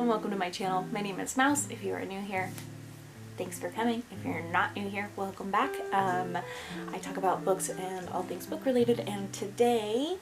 and welcome to my channel. My name is Mouse. If you are new here, thanks for coming. If you're not new here, welcome back. I talk about books and all things book related, and today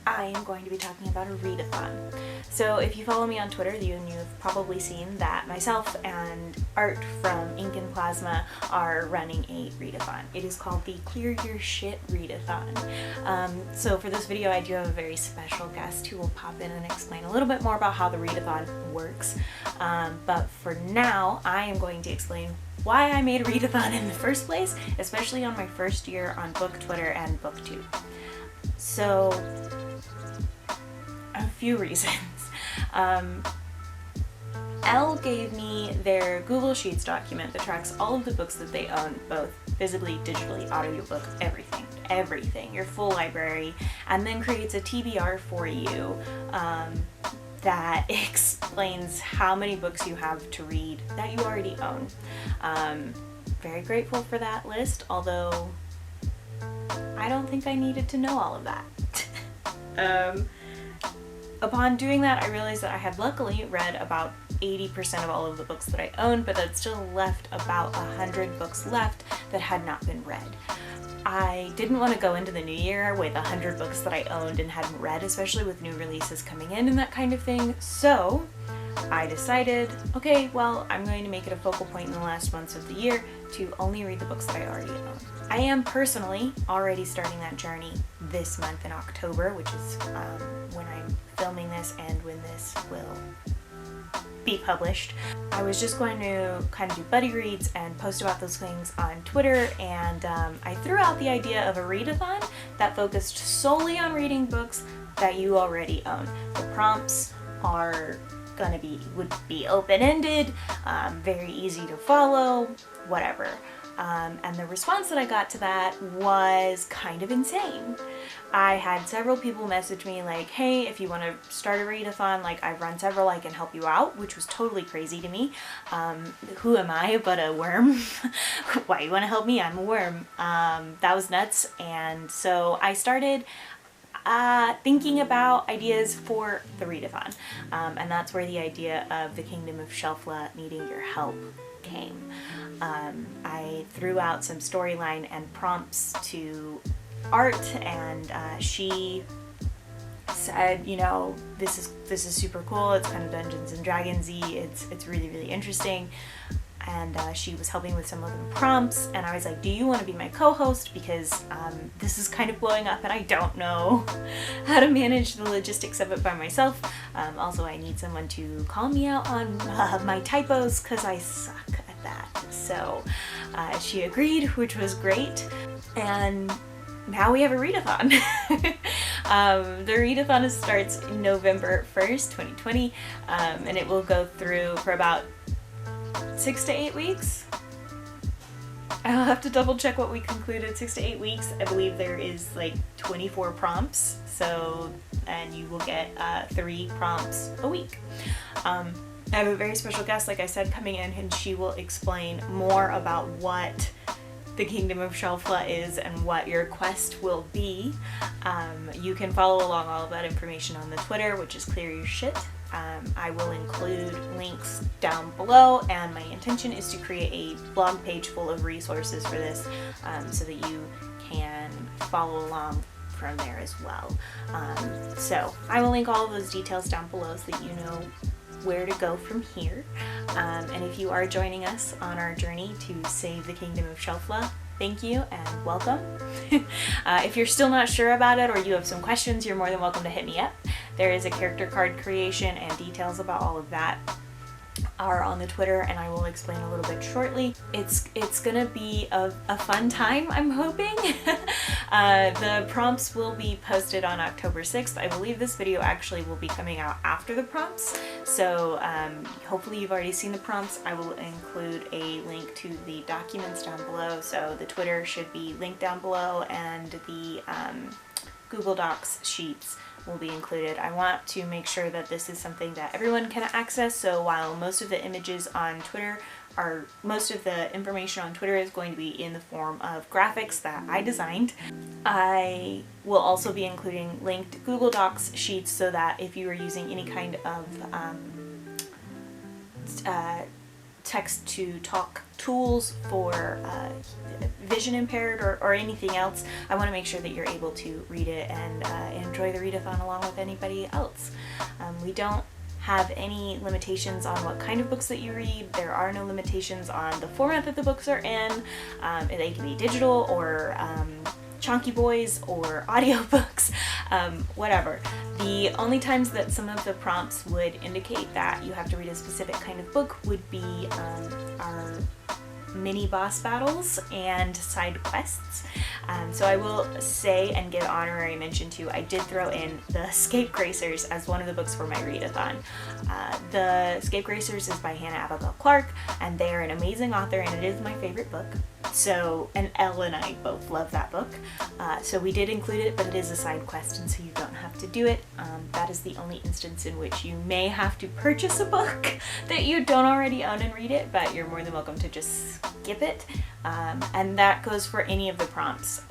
I am going to be talking about a readathon. So if you follow me on Twitter, you've probably seen that myself and Art from Ink and Plasma are running a readathon. It is called the Clear Your Shit Readathon. So for this video I do have a very special guest who will pop in and explain a little bit more about how the readathon works. But for now I am going to explain why I made a readathon in the first place, especially on my first year on Book Twitter and BookTube. So a few reasons. Elle gave me their Google Sheets document that tracks all of the books that they own, both physically, digitally, audiobook, everything, your full library, and then creates a TBR for you that explains how many books you have to read that you already own. Very grateful for that list, although I don't think I needed to know all of that. Upon doing that, I realized that I had luckily read about 80% of all of the books that I owned, but that still left about 100 books left that had not been read. I didn't want to go into the new year with 100 books that I owned and hadn't read, especially with new releases coming in and that kind of thing. So I decided, okay, well, I'm going to make it a focal point in the last months of the year to only read the books that I already own. I am personally already starting that journey this month in October, which is when I'm filming this and when this will be published. I was just going to kind of do buddy reads and post about those things on Twitter, and I threw out the idea of a readathon that focused solely on reading books that you already own. The prompts would be open-ended, very easy to follow, whatever. And the response that I got to that was kind of insane. I had several people message me like, hey, if you want to start a readathon, like I've run several, I can help you out, which was totally crazy to me. Who am I but a worm? Why you want to help me? I'm a worm. That was nuts. And so I started thinking about ideas for the readathon. And that's where the idea of the Kingdom of Shelfla needing your help came. I threw out some storyline and prompts to Art, and she said, you know, this is super cool. It's kind of Dungeons and Dragons-y. It's really, really interesting. And she was helping with some of the prompts, and I was like, do you want to be my co-host, because this is kind of blowing up and I don't know how to manage the logistics of it by myself. Also, I need someone to call me out on my typos, because I suck at that. So she agreed, which was great, and now we have a readathon. The readathon starts November 1st, 2020, and it will go through for about 6 to 8 weeks. I'll have to double check what we concluded. 6 to 8 weeks. I believe there is like 24 prompts, and you will get 3 prompts a week. I have a very special guest, like I said, coming in, and she will explain more about what the Kingdom of Shelfla is and what your quest will be. You can follow along all of that information on the Twitter, which is Clear Your Shit. I will include links down below, and my intention is to create a blog page full of resources for this, so that you can follow along from there as well. So I will link all of those details down below so that you know where to go from here. And if you are joining us on our journey to save the Kingdom of Shelfla, thank you and welcome. If you're still not sure about it or you have some questions, you're more than welcome to hit me up. There is a character card creation, and details about all of that are on the Twitter, and I will explain a little bit shortly. It's gonna be a fun time, I'm hoping. The prompts will be posted on October 6th. I believe this video actually will be coming out after the prompts, so hopefully you've already seen the prompts. I will include a link to the documents down below, so the Twitter should be linked down below, and the Google Docs sheets will be included. I want to make sure that this is something that everyone can access, so while most of the information on Twitter is going to be in the form of graphics that I designed, I will also be including linked Google Docs sheets so that if you are using any kind of text-to-talk tools for vision impaired or anything else. I want to make sure that you're able to read it and enjoy the readathon along with anybody else. We don't have any limitations on what kind of books that you read. There are no limitations on the format that the books are in. They can be digital or chunky boys or audiobooks, whatever. The only times that some of the prompts would indicate that you have to read a specific kind of book would be our mini boss battles and side quests. So I will say and give honorary mention to, I did throw in the Scapegracers as one of the books for my readathon. The Scapegracers is by Hannah Abigail Clark, and they are an amazing author, and it is my favorite book. So, and Elle and I both love that book. So we did include it, but it is a side quest, and so you don't have to do it. That is the only instance in which you may have to purchase a book that you don't already own and read it, but you're more than welcome to just skip it. And that goes for any of the prompts.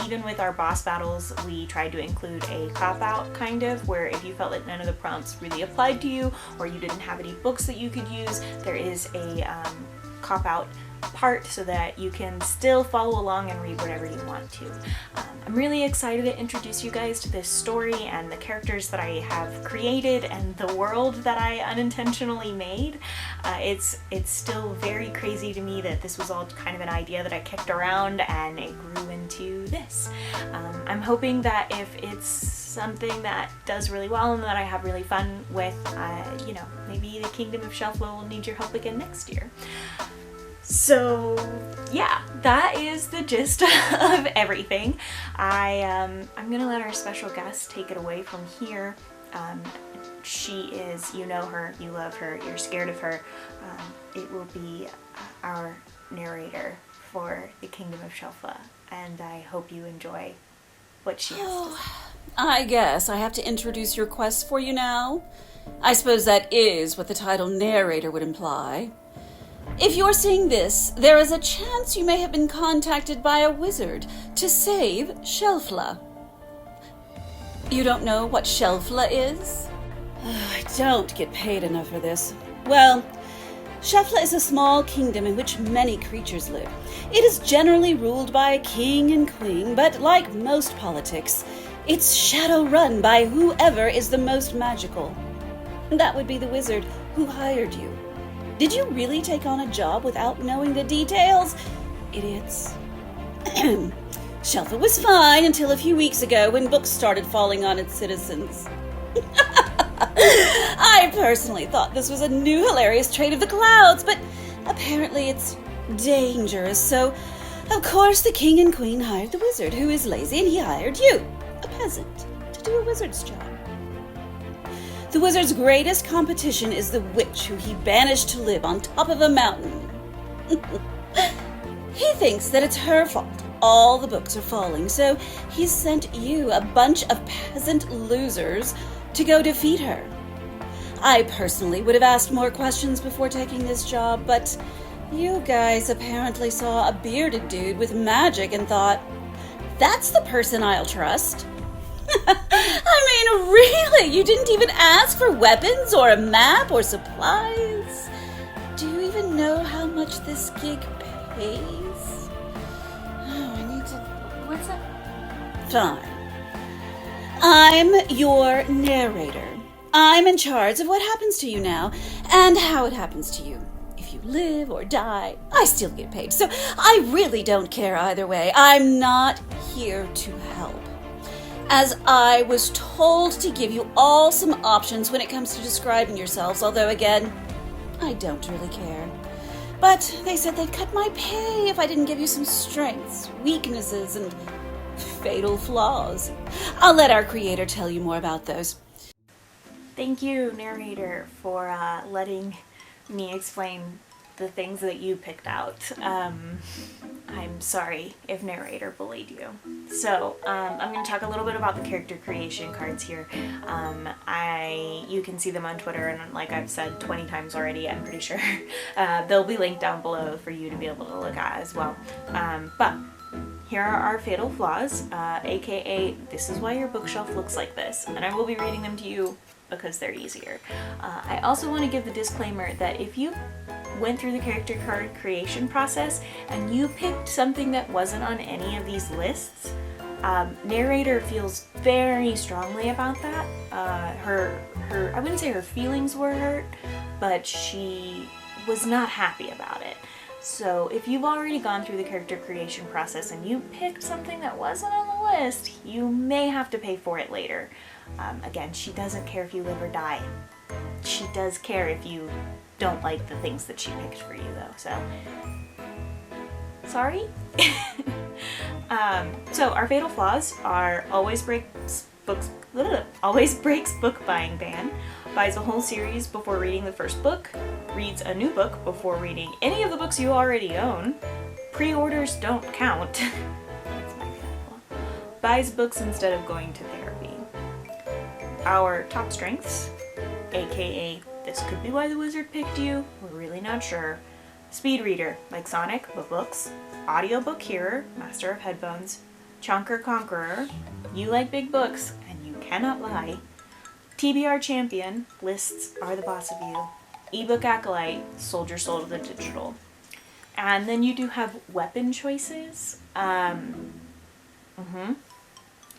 Even with our boss battles, we tried to include a cop-out kind of, where if you felt that none of the prompts really applied to you, or you didn't have any books that you could use, there is a cop-out part so that you can still follow along and read whatever you want to. I'm really excited to introduce you guys to this story and the characters that I have created and the world that I unintentionally made. It's still very crazy to me that this was all kind of an idea that I kicked around and it grew into this. I'm hoping that if it's something that does really well and that I have really fun with, maybe the Kingdom of Shelfla will need your help again next year. So yeah, that is the gist of everything. I'm gonna let our special guest take it away from here. She is, you know her, you love her, you're scared of her. It will be our narrator for the Kingdom of Shelfla, and I hope you enjoy what she has to say. I guess I have to introduce your quest for you now. I suppose that is what the title narrator would imply. If you're seeing this, there is a chance you may have been contacted by a wizard to save Shelfla. You don't know what Shelfla is? I don't get paid enough for this. Well, Shelfla is a small kingdom in which many creatures live. It is generally ruled by a king and queen, but like most politics, it's shadow-run by whoever is the most magical. That would be the wizard who hired you. Did you really take on a job without knowing the details? Idiots. Shelfla was fine until a few weeks ago when books started falling on its citizens. I personally thought this was a new hilarious trait of the clouds, but apparently it's dangerous, so of course the king and queen hired the wizard, who is lazy, and he hired you, a peasant, to do a wizard's job. The wizard's greatest competition is the witch who he banished to live on top of a mountain. He thinks that it's her fault all the books are falling, so he's sent you, a bunch of peasant losers, to go defeat her. I personally would have asked more questions before taking this job, but you guys apparently saw a bearded dude with magic and thought, that's the person I'll trust. I mean, really? You didn't even ask for weapons or a map or supplies? Do you even know how much this gig pays? Oh, I need to... What's that? Fine. I'm your narrator. I'm in charge of what happens to you now and how it happens to you. If you live or die, I still get paid. So I really don't care either way. I'm not here to help. As I was told to give you all some options when it comes to describing yourselves, although again, I don't really care. But they said they'd cut my pay if I didn't give you some strengths, weaknesses, and fatal flaws. I'll let our creator tell you more about those. Thank you, narrator, for letting me explain the things that you picked out. I'm sorry if narrator bullied you. So I'm going to talk a little bit about the character creation cards here. You can see them on Twitter, and like I've said 20 times already, I'm pretty sure they'll be linked down below for you to be able to look at as well. But here are our fatal flaws, aka this is why your bookshelf looks like this, and I will be reading them to you because they're easier. I also want to give the disclaimer that if you went through the character card creation process and you picked something that wasn't on any of these lists, narrator feels very strongly about that. Her I wouldn't say her feelings were hurt, but she was not happy about it. So if you've already gone through the character creation process and you picked something that wasn't on the list, you may have to pay for it later. Again, she doesn't care if you live or die. She does care if you don't like the things that she picked for you, though, so sorry. So our fatal flaws are always breaks book buying ban, buys a whole series before reading the first book, reads a new book before reading any of the books you already own, pre-orders don't count, that's my fatal flaw, buys books instead of going to therapy. Our top strengths, aka this could be why the wizard picked you, we're really not sure. Speed reader, like Sonic, but books. Audiobook hearer, master of headphones. Chonker conqueror, you like big books, and you cannot lie. TBR champion, lists are the boss of you. Ebook acolyte, sold your soul to the digital. And then you do have weapon choices. You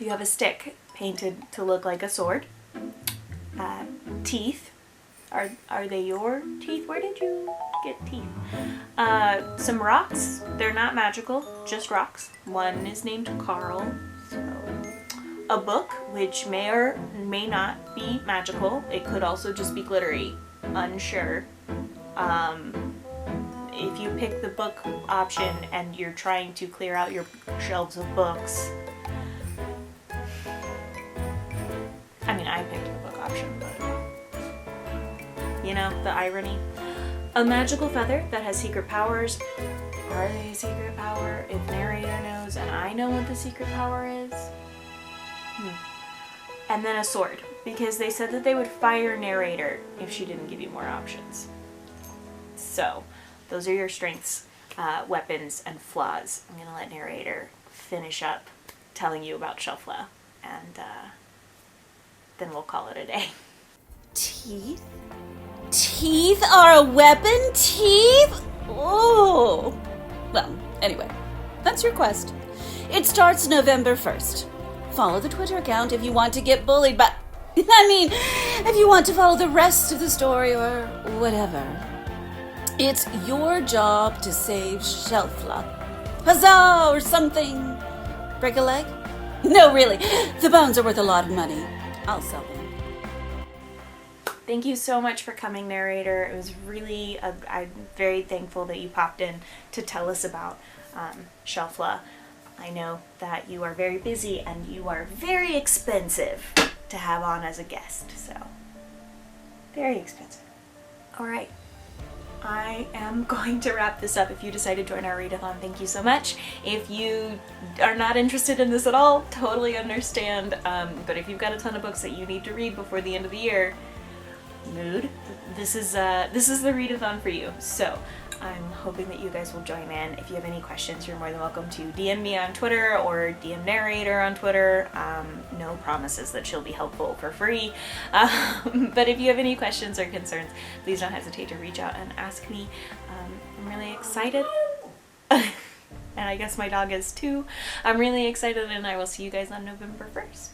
have a stick painted to look like a sword. Teeth. Are they your teeth? Where did you get teeth? Some rocks. They're not magical, just rocks. One is named Carl. So, a book, which may or may not be magical. It could also just be glittery. Unsure. If you pick the book option and you're trying to clear out your shelves of books, I mean, I picked the book option, but you know, the irony. A magical feather that has secret powers. Are they a secret power? If narrator knows and I know what the secret power is? And then a sword, because they said that they would fire narrator if she didn't give you more options. So, those are your strengths, weapons, and flaws. I'm going to let narrator finish up telling you about Shelfla, and then we'll call it a day. Teeth? Teeth are a weapon? Teeth? Oh. Well, anyway, that's your quest. It starts November 1st. Follow the Twitter account if you want to get bullied, but if you want to follow the rest of the story or whatever. It's your job to save Shelfla. Huzzah or something. Break a leg? No, really. The bones are worth a lot of money. I'll sell them. Thank you so much for coming, narrator. It was really, I'm very thankful that you popped in to tell us about Shelfla. I know that you are very busy and you are very expensive to have on as a guest, so very expensive. All right, I am going to wrap this up. If you decide to join our readathon, thank you so much. If you are not interested in this at all, totally understand. But if you've got a ton of books that you need to read before the end of the year, mood, this is the readathon for you. So I'm hoping that you guys will join in. If you have any questions, you're more than welcome to DM me on Twitter or DM narrator on Twitter. No promises that she'll be helpful for free. But if you have any questions or concerns, please don't hesitate to reach out and ask me. I'm really excited. And I guess my dog is too. I'm really excited, and I will see you guys on November 1st.